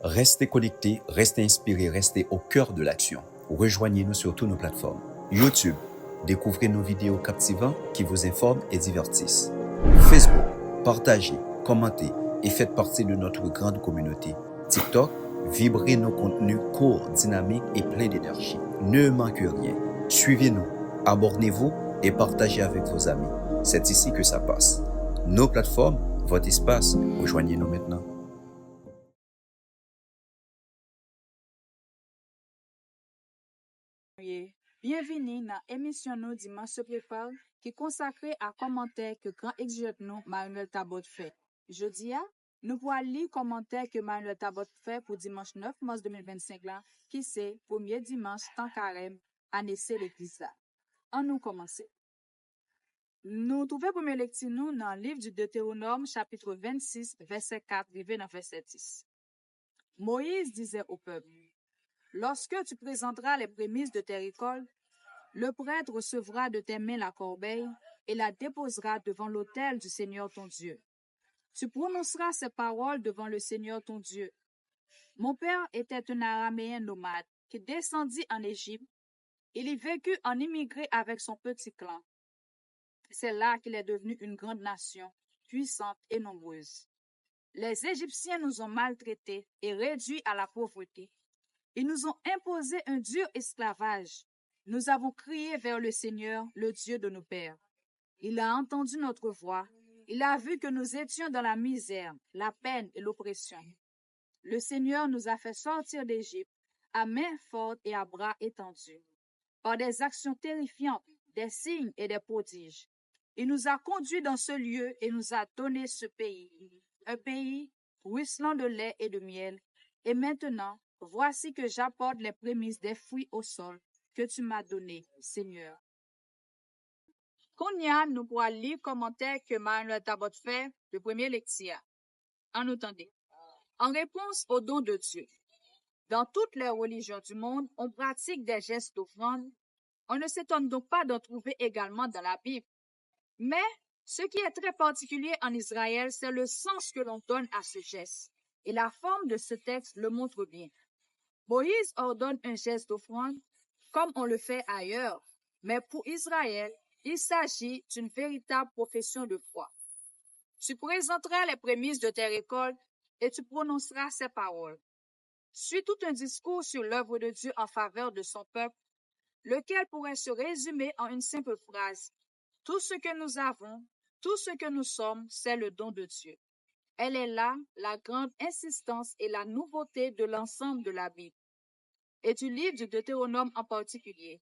Restez connectés, restez inspirés, restez au cœur de l'action. Rejoignez-nous sur toutes nos plateformes. YouTube, découvrez nos vidéos captivantes qui vous informent et divertissent. Facebook, partagez, commentez et faites partie de notre grande communauté. TikTok, vibrez nos contenus courts, dynamiques et pleins d'énergie. Ne manquez rien. Suivez-nous, abonnez-vous et partagez avec vos amis. C'est ici que ça passe. Nos plateformes, votre espace, rejoignez-nous maintenant. Bienvenue dans l'émission nous Dimanche se prépare qui est consacrée à commentaires que grand exégète nous Manuel Tabot fait. Jeudi, nous voyons lire commentaires que Manuel Tabot fait pour dimanche 9 mars 2025 là, qui c'est premier dimanche temps carême année c'est l'église là. On nous commencer. Nous trouvons première lecture nous dans le livre du Deutéronome chapitre 26 verset 4 arrivé dans verset 10. Moïse disait au peuple: lorsque tu présenteras les prémices de tes récoltes, le prêtre recevra de tes mains la corbeille et la déposera devant l'autel du Seigneur ton Dieu. Tu prononceras ces paroles devant le Seigneur ton Dieu. Mon père était un araméen nomade qui descendit en Égypte. Il y vécut en immigré avec son petit clan. C'est là qu'il est devenu une grande nation, puissante et nombreuse. Les Égyptiens nous ont maltraités et réduits à la pauvreté. Ils nous ont imposé un dur esclavage. Nous avons crié vers le Seigneur, le Dieu de nos pères. Il a entendu notre voix. Il a vu que nous étions dans la misère, la peine et l'oppression. Le Seigneur nous a fait sortir d'Égypte à main forte et à bras étendus. Par des actions terrifiantes, des signes et des prodiges. Il nous a conduits dans ce lieu et nous a donné ce pays, un pays ruisselant de lait et de miel. Et maintenant, voici que j'apporte les prémices des fruits au sol que tu m'as donné, Seigneur. Konya, nous pourrons lire commentaire que Manuel Tabot fait de premier lecture. En entendez. En réponse au don de Dieu. Dans toutes les religions du monde, on pratique des gestes d'offrande. On ne s'étonne donc pas d'en trouver également dans la Bible. Mais ce qui est très particulier en Israël, c'est le sens que l'on donne à ce geste. Et la forme de ce texte le montre bien. Moïse ordonne un geste d'offrande, comme on le fait ailleurs, mais pour Israël, il s'agit d'une véritable profession de foi. Tu présenteras les prémices de tes récoltes et tu prononceras ces paroles. Suit tout un discours sur l'œuvre de Dieu en faveur de son peuple, lequel pourrait se résumer en une simple phrase. Tout ce que nous avons, tout ce que nous sommes, c'est le don de Dieu. Elle est là, la grande insistance et la nouveauté de l'ensemble de la Bible et du livre du Deutéronome en particulier.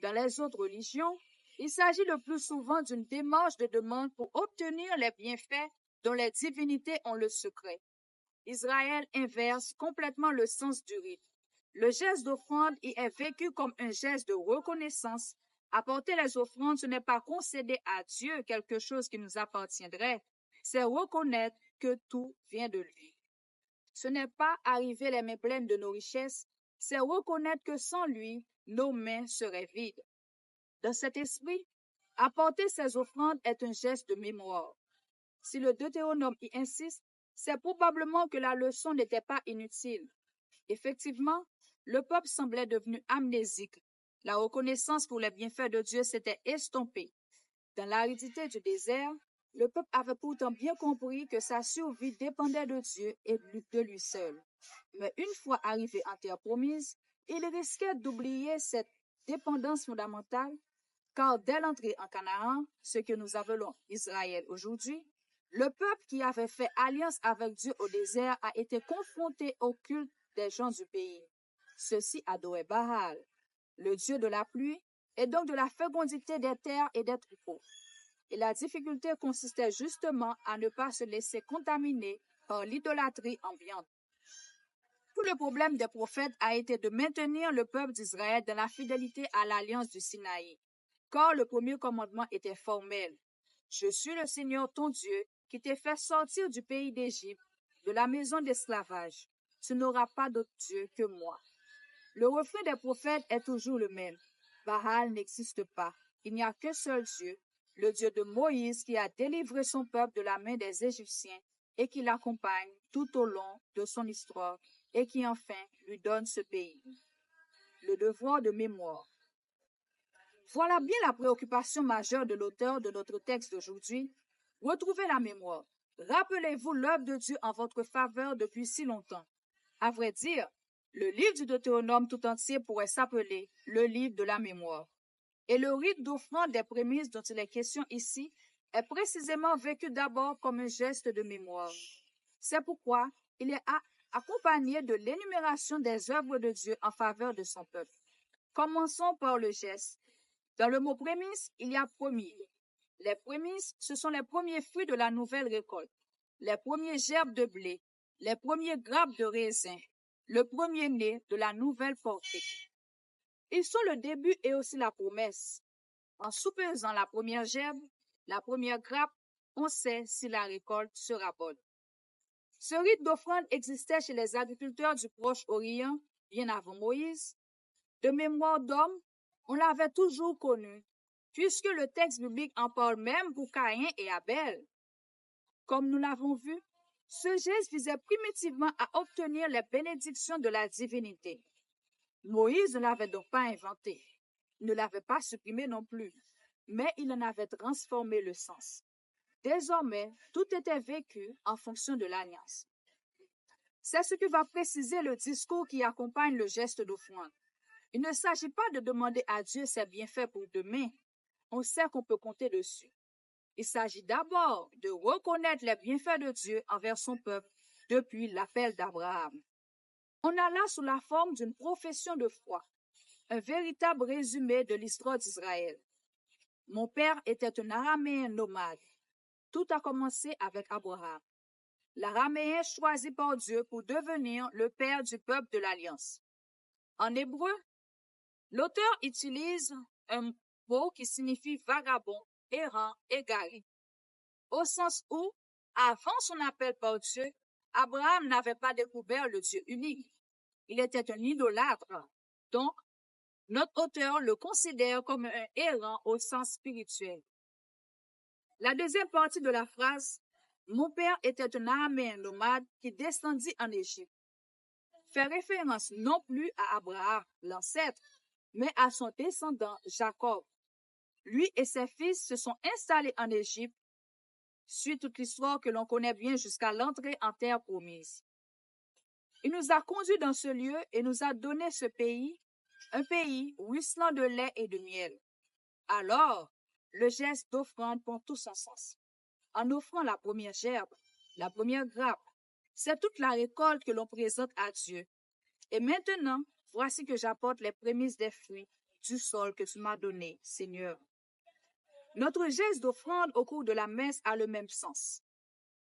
Dans les autres religions, il s'agit le plus souvent d'une démarche de demande pour obtenir les bienfaits dont les divinités ont le secret. Israël inverse complètement le sens du rite. Le geste d'offrande y est vécu comme un geste de reconnaissance. Apporter les offrandes, ce n'est pas concéder à Dieu quelque chose qui nous appartiendrait, c'est reconnaître que tout vient de lui. Ce n'est pas arriver les mains pleines de nos richesses, c'est reconnaître que sans lui, nos mains seraient vides. Dans cet esprit, apporter ces offrandes est un geste de mémoire. Si le Deutéronome y insiste, c'est probablement que la leçon n'était pas inutile. Effectivement, le peuple semblait devenu amnésique. La reconnaissance pour les bienfaits de Dieu s'était estompée. Dans l'aridité du désert, le peuple avait pourtant bien compris que sa survie dépendait de Dieu et de lui seul. Mais une fois arrivé en terre promise, il risquait d'oublier cette dépendance fondamentale, car dès l'entrée en Canaan, ce que nous appelons Israël aujourd'hui, le peuple qui avait fait alliance avec Dieu au désert a été confronté au culte des gens du pays. Ceux-ci adoraient Baal, le dieu de la pluie, et donc de la fécondité des terres et des troupeaux. Et la difficulté consistait justement à ne pas se laisser contaminer par l'idolâtrie ambiante. Tout le problème des prophètes a été de maintenir le peuple d'Israël dans la fidélité à l'alliance du Sinaï, car le premier commandement était formel. Je suis le Seigneur ton Dieu qui t'ai fait sortir du pays d'Égypte, de la maison d'esclavage. Tu n'auras pas d'autre Dieu que moi. Le refrain des prophètes est toujours le même. Baal n'existe pas. Il n'y a qu'un seul Dieu, le Dieu de Moïse qui a délivré son peuple de la main des Égyptiens et qui l'accompagne tout au long de son histoire et qui enfin lui donne ce pays. Le devoir de mémoire. Voilà bien la préoccupation majeure de l'auteur de notre texte d'aujourd'hui. Retrouvez la mémoire. Rappelez-vous l'œuvre de Dieu en votre faveur depuis si longtemps. À vrai dire, le livre du Deutéronome tout entier pourrait s'appeler le livre de la mémoire. Et le rite d'offrande des prémices dont il est question ici est précisément vécu d'abord comme un geste de mémoire. C'est pourquoi il est accompagné de l'énumération des œuvres de Dieu en faveur de son peuple. Commençons par le geste. Dans le mot prémisse, il y a premier. Les prémices, ce sont les premiers fruits de la nouvelle récolte, les premiers gerbes de blé, les premiers grappes de raisin, le premier-né de la nouvelle portée. Ils sont le début et aussi la promesse. En soupesant la première gerbe, la première grappe, on sait si la récolte sera bonne. Ce rite d'offrande existait chez les agriculteurs du Proche-Orient bien avant Moïse. De mémoire d'homme, on l'avait toujours connu, puisque le texte biblique en parle même pour Caïn et Abel. Comme nous l'avons vu, ce geste visait primitivement à obtenir les bénédictions de la divinité. Moïse ne l'avait donc pas inventé, ne l'avait pas supprimé non plus, mais il en avait transformé le sens. Désormais, tout était vécu en fonction de l'alliance. C'est ce que va préciser le discours qui accompagne le geste d'offrande. Il ne s'agit pas de demander à Dieu ses bienfaits pour demain. On sait qu'on peut compter dessus. Il s'agit d'abord de reconnaître les bienfaits de Dieu envers son peuple depuis l'appel d'Abraham. On a là sous la forme d'une profession de foi, un véritable résumé de l'histoire d'Israël. Mon père était un araméen nomade. Tout a commencé avec Abraham, l'araméen choisi par Dieu pour devenir le père du peuple de l'Alliance. En hébreu, l'auteur utilise un mot qui signifie vagabond, errant, égaré, au sens où, avant son appel par Dieu, Abraham n'avait pas découvert le Dieu unique. Il était un idolâtre. Donc, notre auteur le considère comme un errant au sens spirituel. La deuxième partie de la phrase « Mon père était un araméen nomade qui descendit en Égypte » fait référence non plus à Abraham, l'ancêtre, mais à son descendant Jacob. Lui et ses fils se sont installés en Égypte, suit toute l'histoire que l'on connaît bien jusqu'à l'entrée en terre promise. Il nous a conduits dans ce lieu et nous a donné ce pays, un pays ruisselant de lait et de miel. Alors, le geste d'offrande prend tout son sens. En offrant la première gerbe, la première grappe, c'est toute la récolte que l'on présente à Dieu. Et maintenant, voici que j'apporte les prémices des fruits du sol que tu m'as donné, Seigneur. Notre geste d'offrande au cours de la messe a le même sens.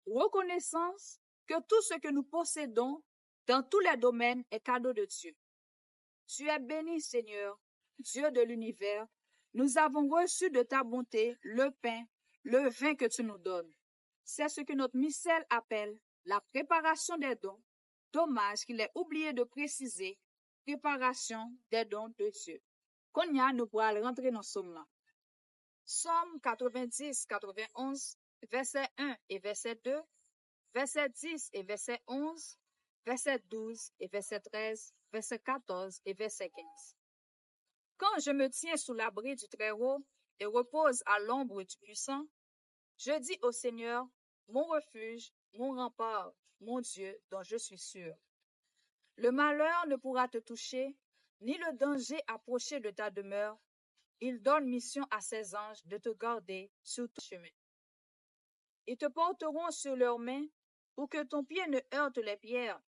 Reconnaissance que tout ce que nous possédons dans tous les domaines est cadeau de Dieu. Tu es béni, Seigneur, Dieu de l'univers. Nous avons reçu de ta bonté le pain, le vin que tu nous donnes. C'est ce que notre missel appelle la préparation des dons. Dommage qu'il ait oublié de préciser préparation des dons de Dieu. Konya nous pourra rentrer dans ce somme-là. Somme 90-91, verset 1 et verset 2, verset 10 et verset 11, verset 12 et verset 13, verset 14 et verset 15. Quand je me tiens sous l'abri du Très-Haut et repose à l'ombre du Puissant, je dis au Seigneur, mon refuge, mon rempart, mon Dieu dont je suis sûr. Le malheur ne pourra te toucher, ni le danger approcher de ta demeure. Il donne mission à ses anges de te garder sur ton chemin. Ils te porteront sur leurs mains pour que ton pied ne heurte les pierres.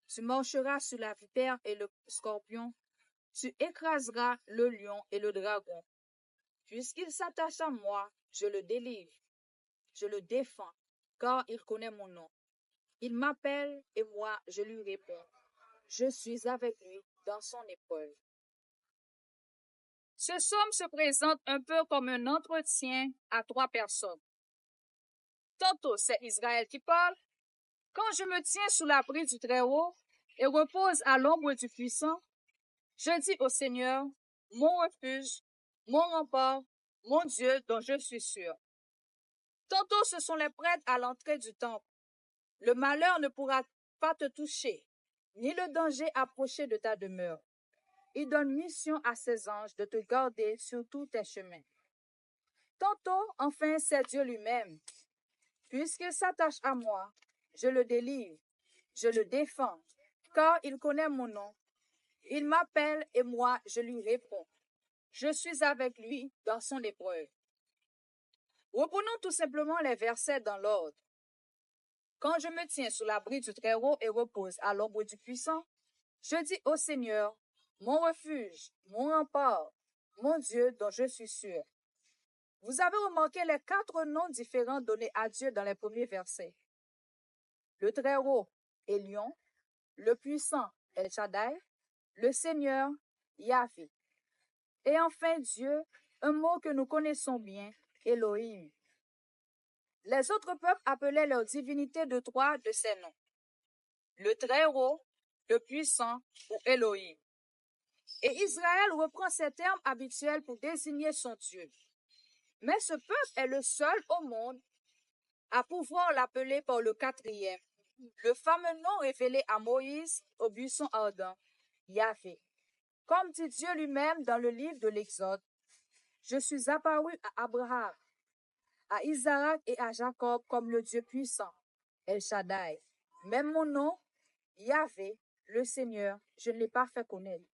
Tu marcheras sur la vipère et le scorpion. Tu écraseras le lion et le dragon. Puisqu'il s'attache à moi, je le délivre. Je le défends, car il connaît mon nom. Il m'appelle et moi, je lui réponds. Je suis avec lui dans son épreuve. Ce psaume se présente un peu comme un entretien à trois personnes. Tantôt, c'est Israël qui parle. Quand je me tiens sous l'abri du Très-Haut et repose à l'ombre du Puissant, je dis au Seigneur, mon refuge, mon rempart, mon Dieu dont je suis sûr. Tantôt, ce sont les prêtres à l'entrée du temple. Le malheur ne pourra pas te toucher, ni le danger approcher de ta demeure. Il donne mission à ses anges de te garder sur tous tes chemins. Tantôt, enfin, c'est Dieu lui-même. Puisqu'il s'attache à moi, je le délivre, je le défends, car il connaît mon nom. Il m'appelle et moi, je lui réponds. Je suis avec lui dans son épreuve. Reprenons tout simplement les versets dans l'ordre. Quand je me tiens sous l'abri du Très-Haut et repose à l'ombre du Puissant, je dis au Seigneur, mon refuge, mon rempart, mon Dieu dont je suis sûr. Vous avez remarqué les 4 noms différents donnés à Dieu dans les premiers versets. Le Très-Haut est Lion, le Puissant El Shaddai, le Seigneur Yahvé. Et enfin Dieu, un mot que nous connaissons bien, Elohim. Les autres peuples appelaient leur divinité de 3 de ces noms. Le Très-Haut, le Puissant ou Elohim. Et Israël reprend ces termes habituels pour désigner son Dieu. Mais ce peuple est le seul au monde à pouvoir l'appeler par le 4e, le fameux nom révélé à Moïse au buisson ardent, Yahvé. Comme dit Dieu lui-même dans le livre de l'Exode, « Je suis apparu à Abraham, à Isaac et à Jacob comme le Dieu puissant, El Shaddai. Même mon nom, Yahvé, le Seigneur, je ne l'ai pas fait connaître. »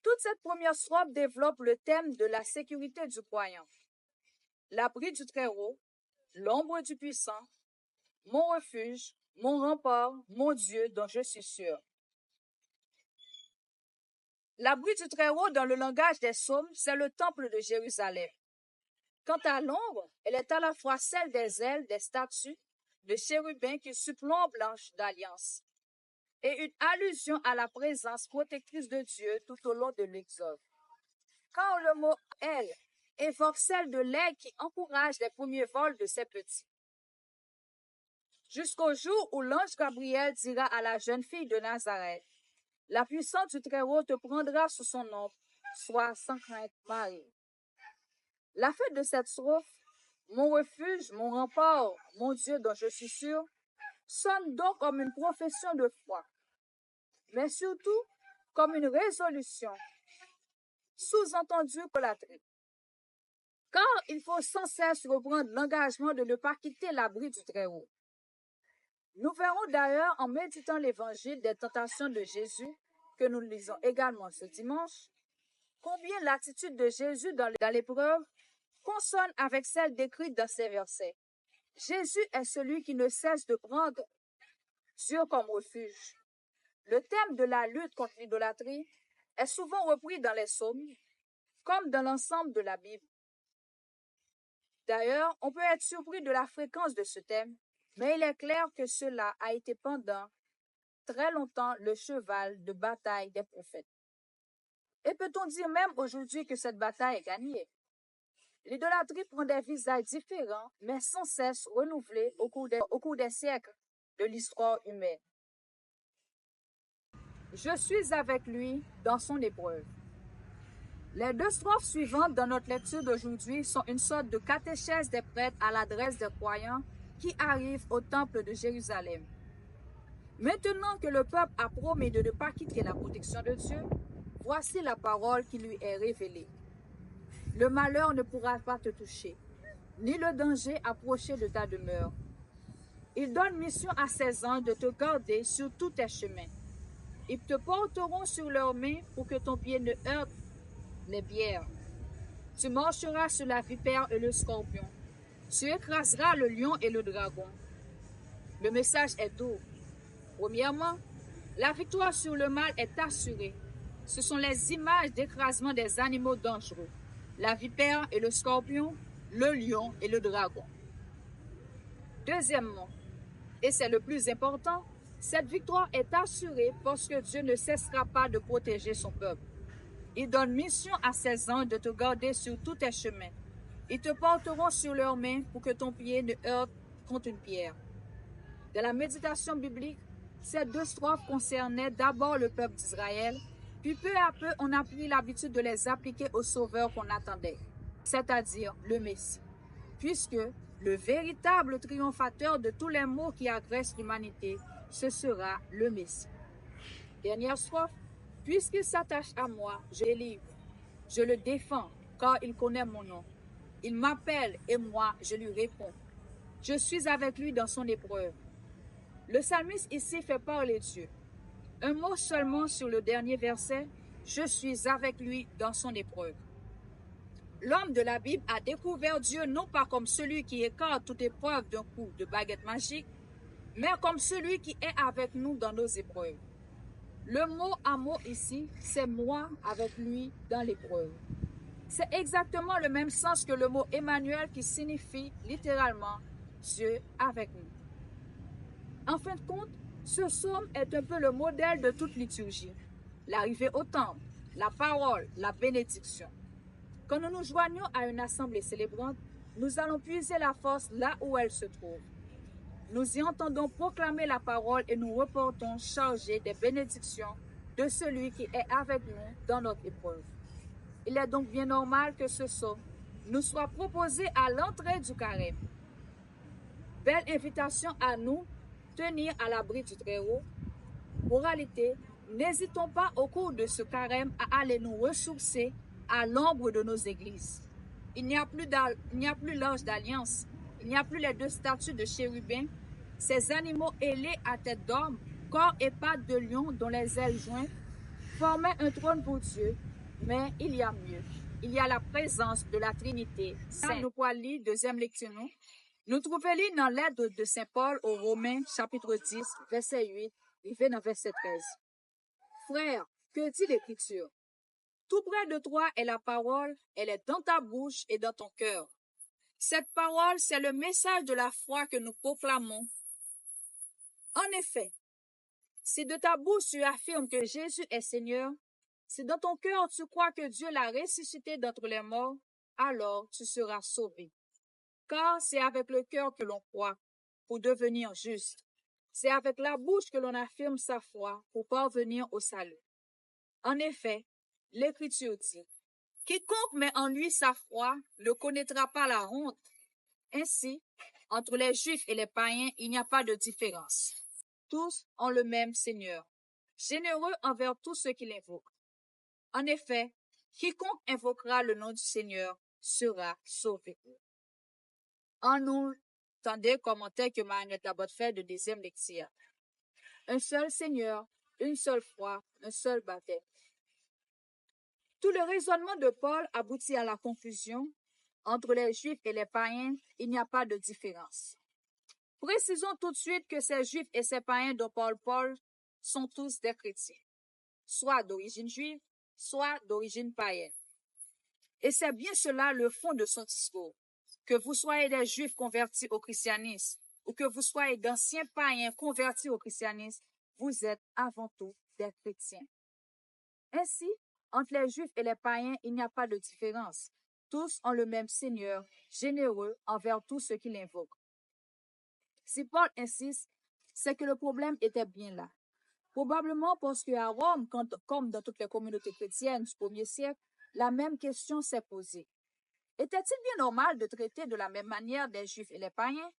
Toute cette première strophe développe le thème de la sécurité du croyant. L'abri du Très-Haut, l'ombre du Puissant, mon refuge, mon rempart, mon Dieu dont je suis sûr. L'abri du Très-Haut dans le langage des psaumes, c'est le temple de Jérusalem. Quant à l'ombre, elle est à la fois celle des ailes des statues de chérubins qui supplombent l'ange d'alliance et une allusion à la présence protectrice de Dieu tout au long de l'Exode. Quand le mot « aile » évoque celle de l'aigle qui encourage les premiers vols de ses petits. Jusqu'au jour où l'ange Gabriel dira à la jeune fille de Nazareth, « La puissance du Très-Haut te prendra sous son ombre, sois sans crainte, Marie. » La fin de cette strophe, « Mon refuge, mon rempart, mon Dieu dont je suis sûr », sonne donc comme une profession de foi, mais surtout comme une résolution, sous-entendu idolâtrie. Car il faut sans cesse reprendre l'engagement de ne pas quitter l'abri du Très-Haut. Nous verrons d'ailleurs en méditant l'évangile des tentations de Jésus, que nous lisons également ce dimanche, combien l'attitude de Jésus dans l'épreuve consonne avec celle décrite dans ces versets. Jésus est celui qui ne cesse de prendre Dieu comme refuge. Le thème de la lutte contre l'idolâtrie est souvent repris dans les psaumes, comme dans l'ensemble de la Bible. D'ailleurs, on peut être surpris de la fréquence de ce thème, mais il est clair que cela a été pendant très longtemps le cheval de bataille des prophètes. Et peut-on dire même aujourd'hui que cette bataille est gagnée? L'idolâtrie prend des visages différents, mais sans cesse renouvelés au cours des siècles de l'histoire humaine. Je suis avec lui dans son épreuve. Les 2 strophes suivantes dans notre lecture d'aujourd'hui sont une sorte de catéchèse des prêtres à l'adresse des croyants qui arrivent au temple de Jérusalem. Maintenant que le peuple a promis de ne pas quitter la protection de Dieu, voici la parole qui lui est révélée. Le malheur ne pourra pas te toucher, ni le danger approcher de ta demeure. Il donne mission à ses anges de te garder sur tous tes chemins. Ils te porteront sur leurs mains pour que ton pied ne heurte les pierres. Tu marcheras sur la vipère et le scorpion. Tu écraseras le lion et le dragon. Le message est doux. Premièrement, la victoire sur le mal est assurée. Ce sont les images d'écrasement des animaux dangereux, la vipère et le scorpion, le lion et le dragon. Deuxièmement, et c'est le plus important, cette victoire est assurée parce que Dieu ne cessera pas de protéger son peuple. Il donne mission à ses anges de te garder sur tous tes chemins. Ils te porteront sur leurs mains pour que ton pied ne heurte contre une pierre. Dans la méditation biblique, ces 2 strophes concernaient d'abord le peuple d'Israël, puis peu à peu on a pris l'habitude de les appliquer au Sauveur qu'on attendait, c'est-à-dire le Messie, puisque le véritable triomphateur de tous les maux qui agressent l'humanité ce sera le Messie. Dernière strophe. Puisqu'il s'attache à moi, je le livre. Je le défends, car il connaît mon nom. Il m'appelle et moi, je lui réponds. Je suis avec lui dans son épreuve. Le psalmiste ici fait parler Dieu. Un mot seulement sur le dernier verset. Je suis avec lui dans son épreuve. L'homme de la Bible a découvert Dieu non pas comme celui qui écarte toute épreuve d'un coup de baguette magique, mais comme celui qui est avec nous dans nos épreuves. Le mot à mot ici, c'est moi avec lui dans l'épreuve. C'est exactement le même sens que le mot Emmanuel qui signifie littéralement Dieu avec nous. En fin de compte, ce psaume est un peu le modèle de toute liturgie. L'arrivée au temple, la parole, la bénédiction. Quand nous nous joignons à une assemblée célébrante, nous allons puiser la force là où elle se trouve. Nous y entendons proclamer la parole et nous reportons chargés des bénédictions de celui qui est avec nous dans notre épreuve. Il est donc bien normal que ce psaume nous soit proposé à l'entrée du carême. Belle invitation à nous tenir à l'abri du Très-Haut. Moralité, n'hésitons pas au cours de ce carême à aller nous ressourcer à l'ombre de nos églises. Il n'y a plus l'ange d'alliance, il n'y a plus les deux statues de chérubins, ces animaux ailés à tête d'homme, corps et pattes de lion dont les ailes jointes formaient un trône pour Dieu, mais il y a mieux. Il y a la présence de la Trinité. Nous pouvons lire deuxième lecture. Nous trouvons dans lettre de Saint Paul aux Romains, chapitre 10, verset 8, et dans verset 13. Frère, que dit l'Écriture? Tout près de toi est la parole, elle est dans ta bouche et dans ton cœur. Cette parole, c'est le message de la foi que nous proclamons. En effet, si de ta bouche tu affirmes que Jésus est Seigneur, si dans ton cœur tu crois que Dieu l'a ressuscité d'entre les morts, alors tu seras sauvé. Car c'est avec le cœur que l'on croit pour devenir juste. C'est avec la bouche que l'on affirme sa foi pour parvenir au salut. En effet, l'Écriture dit, « Quiconque met en lui sa foi ne connaîtra pas la honte. » Ainsi, entre les Juifs et les païens, il n'y a pas de différence. Tous ont le même Seigneur, généreux envers tous ceux qui l'invoquent. En effet, quiconque invoquera le nom du Seigneur sera sauvé. En nous, tendez commentaire que Manuel Tabot fait de deuxième lecture. Un seul Seigneur, une seule foi, un seul baptême. Tout le raisonnement de Paul aboutit à la confusion. Entre les Juifs et les païens, il n'y a pas de différence. Précisons tout de suite que ces Juifs et ces païens dont Paul sont tous des chrétiens, soit d'origine juive, soit d'origine païenne. Et c'est bien cela le fond de son discours. Que vous soyez des Juifs convertis au christianisme ou que vous soyez d'anciens païens convertis au christianisme, vous êtes avant tout des chrétiens. Ainsi, entre les Juifs et les païens, il n'y a pas de différence. Tous ont le même Seigneur, généreux envers tous ceux qui l'invoquent. Si Paul insiste, c'est que le problème était bien là. Probablement parce qu'à Rome, comme dans toutes les communautés chrétiennes du 1er siècle, la même question s'est posée. Était-il bien normal de traiter de la même manière des Juifs et les païens?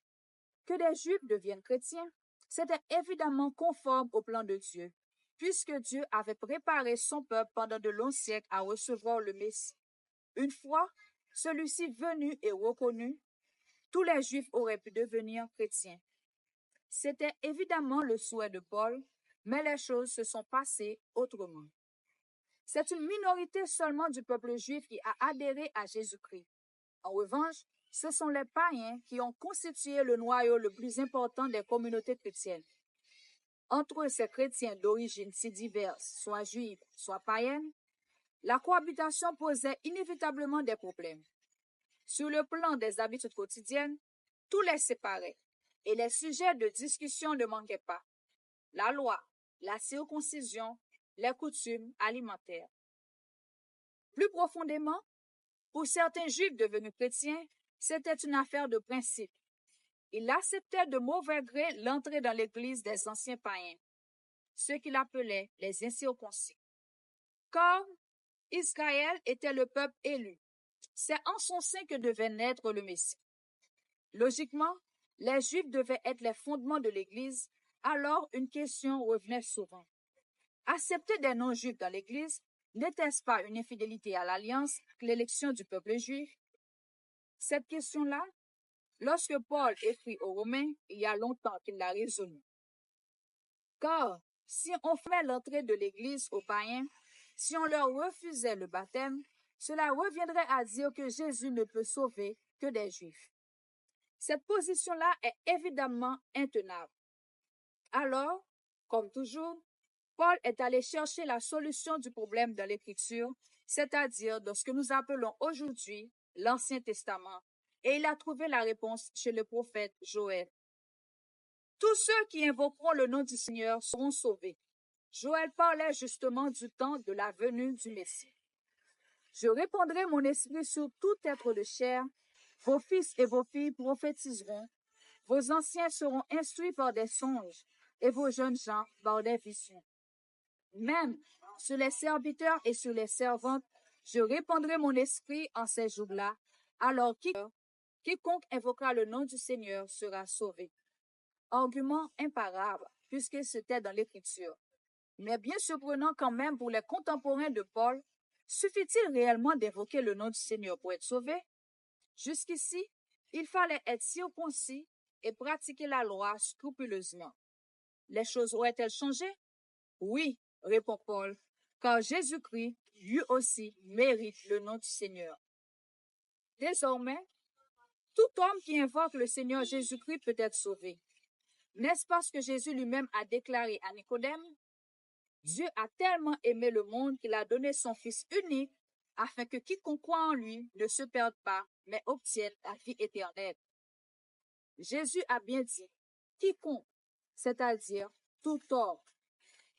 Que des Juifs deviennent chrétiens? C'était évidemment conforme au plan de Dieu, puisque Dieu avait préparé son peuple pendant de longs siècles à recevoir le Messie. Une fois celui-ci venu et reconnu, tous les Juifs auraient pu devenir chrétiens. C'était évidemment le souhait de Paul, mais les choses se sont passées autrement. C'est une minorité seulement du peuple juif qui a adhéré à Jésus-Christ. En revanche, ce sont les païens qui ont constitué le noyau le plus important des communautés chrétiennes. Entre ces chrétiens d'origine si diverses, soit juives, soit païennes, la cohabitation posait inévitablement des problèmes. Sur le plan des habitudes quotidiennes, tout les séparait et les sujets de discussion ne manquaient pas. La loi, la circoncision, les coutumes alimentaires. Plus profondément, pour certains juifs devenus chrétiens, c'était une affaire de principe. Ils acceptaient de mauvais gré l'entrée dans l'église des anciens païens, ceux qu'il appelait les incirconcis. Car Israël était le peuple élu. C'est en son sein que devait naître le Messie. Logiquement, les Juifs devaient être les fondements de l'Église, Alors une question revenait souvent. Accepter des non-juifs dans l'Église, n'était-ce pas une infidélité à l'alliance, l'élection du peuple juif? Cette question-là, lorsque Paul écrit aux Romains, il y a longtemps qu'il l'a résolue. Car si on fermait l'entrée de l'Église aux païens, si on leur refusait le baptême, cela reviendrait à dire que Jésus ne peut sauver que des Juifs. Cette position-là est évidemment intenable. Alors, comme toujours, Paul est allé chercher la solution du problème dans l'Écriture, c'est-à-dire dans ce que nous appelons aujourd'hui l'Ancien Testament, et il a trouvé la réponse chez le prophète Joël. Tous ceux qui invoqueront le nom du Seigneur seront sauvés. Joël parlait justement du temps de la venue du Messie. Je répandrai mon esprit sur tout être de chair. Vos fils et vos filles prophétiseront. Vos anciens seront instruits par des songes et vos jeunes gens par des visions. Même sur les serviteurs et sur les servantes, je répandrai mon esprit en ces jours-là. Alors quiconque invoquera le nom du Seigneur sera sauvé. Argument imparable, puisque c'était dans l'Écriture. Mais bien surprenant quand même pour les contemporains de Paul, suffit-il réellement d'évoquer le nom du Seigneur pour être sauvé? Jusqu'ici, il fallait être circoncis et pratiquer la loi scrupuleusement. Les choses auraient-elles changé? Oui, répond Paul, car Jésus-Christ, lui aussi, mérite le nom du Seigneur. Désormais, tout homme qui invoque le Seigneur Jésus-Christ peut être sauvé. N'est-ce pas ce que Jésus lui-même a déclaré à Nicodème? Dieu a tellement aimé le monde qu'il a donné son Fils unique afin que quiconque croit en lui ne se perde pas, mais obtienne la vie éternelle. Jésus a bien dit quiconque, c'est-à-dire tout homme.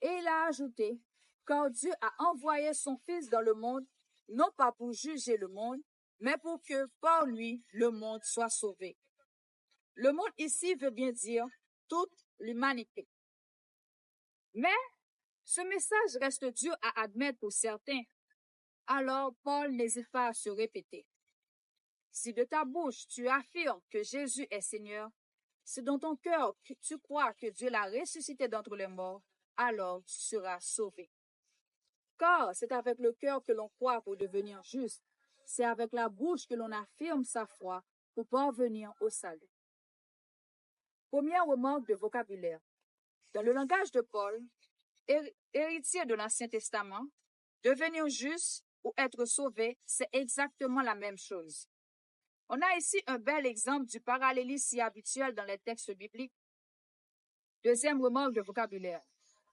Et il a ajouté, car Dieu a envoyé son Fils dans le monde, non pas pour juger le monde, mais pour que par lui le monde soit sauvé. Le monde ici veut bien dire toute l'humanité. Mais ce message reste dur à admettre pour certains. Alors Paul n'hésite pas à se répéter. Si de ta bouche tu affirmes que Jésus est Seigneur, si dans ton cœur tu crois que Dieu l'a ressuscité d'entre les morts, alors tu seras sauvé. Car c'est avec le cœur que l'on croit pour devenir juste, c'est avec la bouche que l'on affirme sa foi pour parvenir au salut. Première remarque de vocabulaire. Dans le langage de Paul, héritier de l'Ancien Testament, devenir juste ou être sauvé, c'est exactement la même chose. On a ici un bel exemple du parallélisme si habituel dans les textes bibliques. Deuxième remarque de vocabulaire.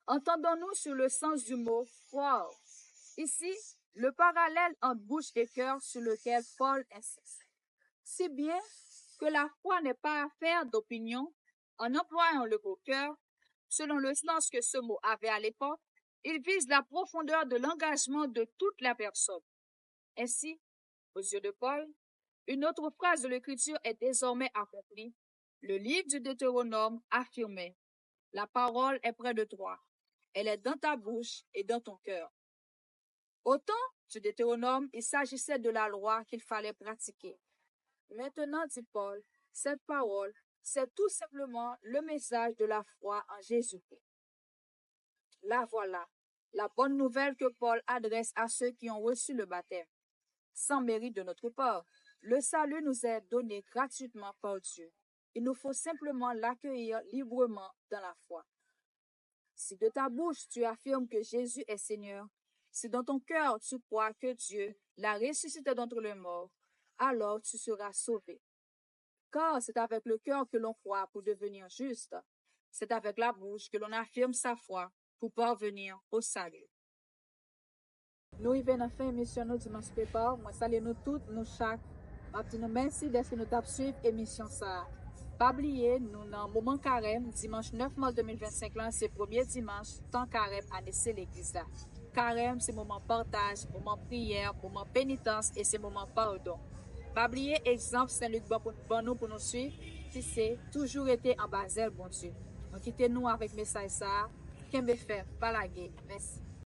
Entendons-nous sur le sens du mot « croire ». Ici, le parallèle entre bouche et cœur sur lequel Paul insiste. Si bien que la foi n'est pas affaire d'opinion, en employant le mot « cœur », selon le sens que ce mot avait à l'époque, il vise la profondeur de l'engagement de toute la personne. Ainsi, aux yeux de Paul, une autre phrase de l'Écriture est désormais accomplie. Le livre du Deutéronome affirmait « La parole est près de toi, elle est dans ta bouche et dans ton cœur ». Au temps du Deutéronome, il s'agissait de la loi qu'il fallait pratiquer. Maintenant, dit Paul, cette parole, c'est tout simplement le message de la foi en Jésus-Christ. La voilà, la bonne nouvelle que Paul adresse à ceux qui ont reçu le baptême. Sans mérite de notre part, le salut nous est donné gratuitement par Dieu. Il nous faut simplement l'accueillir librement dans la foi. Si de ta bouche tu affirmes que Jésus est Seigneur, si dans ton cœur tu crois que Dieu l'a ressuscité d'entre les morts, alors tu seras sauvé. Car c'est avec le cœur que l'on croit pour devenir juste. C'est avec la bouche que l'on affirme sa foi pour parvenir au salut. Nous y venons à fin émission nous dimanche prépare. Moi salue nous toutes, nous chaque. Nous merci d'être nous tap suivre émission ça. Pas oublier, nous dans moment carême, dimanche 9 mars 2025 là, c'est premier dimanche, temps carême à laisser l'église là. Carême, c'est moment partage, moment prière, moment pénitence et c'est moment pardon. Pas oublier, exemple Saint-Luc pour nous suivre, qui c'est toujours été en Basel, bon Dieu. Donc quittez-nous avec message ça, qu'aime faire, pas la guerre. Merci.